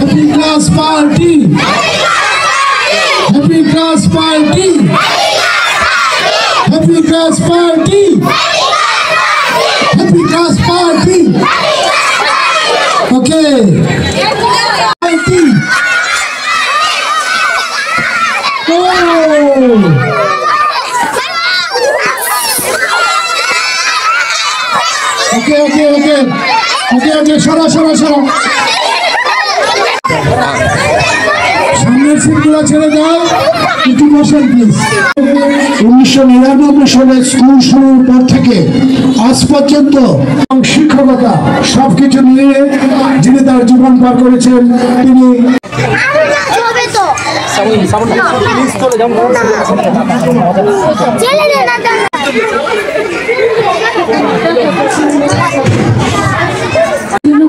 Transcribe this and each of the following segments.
Happy class party. Happy class party. Happy class party. Happy class party. Okay. Party. Okay. Shara. সামনের সিটগুলো ছেড়ে দাও, একটু বসেন প্লিজ। 1999 সালে স্কুল শুরুর পর থেকে আজ পর্যন্ত শিক্ষকতা সবকিছু নিয়ে যিনি তার জীবন পার করেছেন তিনি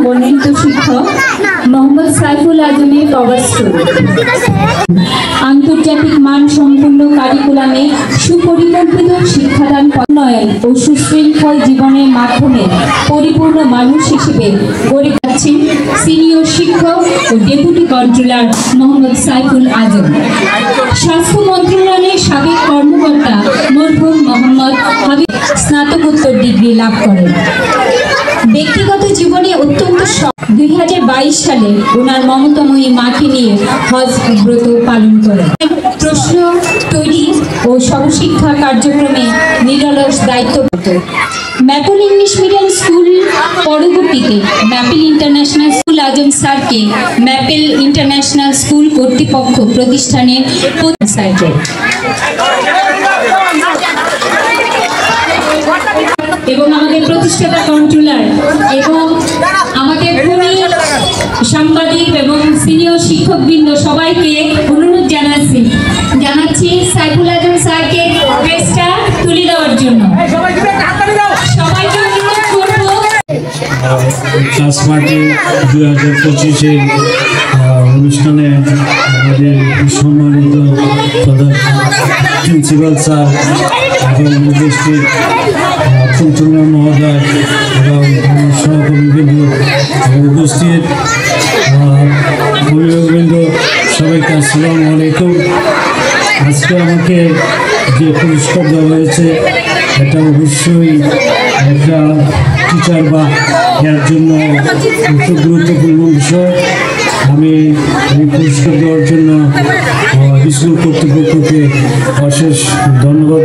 বর্ণিত শিক্ষক মোহাম্মদ সাইফুল আজমের কভার স্টোরি। আন্তর্জাতিক মান সম্পন্ন কারিকুলামে সুপরিকল্পিত শিক্ষাদান উন্নয়ন ও সুশৃঙ্খল জীবনের মাধ্যমে পরিপূর্ণ মানুষ হিসেবে গড়ে যাচ্ছেন সিনিয়র শিক্ষক ও ডেপুটি কন্ট্রোলার মোহাম্মদ সাইফুল আজম। স্বাস্থ্য মন্ত্রণালয়ের সাবেক কর্মকর্তা মরহুম মোহাম্মদ হাবিব স্নাতকোত্তর ডিগ্রি লাভ করেন। ব্যক্তিগত জীবনে অত্যন্ত 2022 সালে ওনার মমতাময়ী মাকে নিয়ে হজ ব্রত পালন করেন। প্রশ্ন তৈরি ও সহশিক্ষা কার্যক্রমে নিরলস দায়িত্ব। ম্যাপল ইংলিশ মিডিয়াম স্কুল পরবর্তীতে ম্যাপল ইন্টারন্যাশনাল স্কুল আজম স্যারকে ম্যাপল ইন্টারন্যাশনাল স্কুল কর্তৃপক্ষ প্রতিষ্ঠানের এবং আমাদের প্রতিষ্ঠাতা কন্ট্রোলার এবং আমাদের সাংবাদিক এবং সিনিয়র শিক্ষকবৃন্দ সবাইকে অনুরোধ জানাচ্ছি সাইফুল আজম স্যারকে ক্রেস্টটা তুলে দেওয়ার জন্য সবাইকে অনুরোধ করব। ক্লাস পার্টি 2025-এর অনুষ্ঠানে আমাদের সম্মানিত প্রধান প্রিন্সিপাল স্যার এবং উপস্থিত কন্ট্রোলার মহোদয় এবং সহকর্মীবৃন্দ উপস্থিত অভিভাবকবৃন্দ সবাইকে আসসালামু আলাইকুম। আজকে আমাকে যে পুরস্কার দেওয়া হয়েছে এটা অবশ্যই একটা টিচার বা এর জন্য খুব গুরুত্বপূর্ণ বিষয়। আমি এই পুরস্কার দেওয়ার জন্য স্কুল কর্তৃপক্ষকে অশেষ ধন্যবাদ।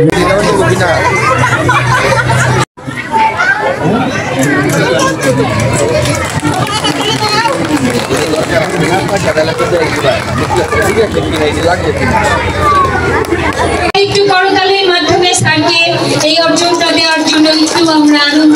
একটু করতালির মাধ্যমে স্যারকে এই অর্জনটা দেওয়ার জন্য একটু আমরা আনন্দ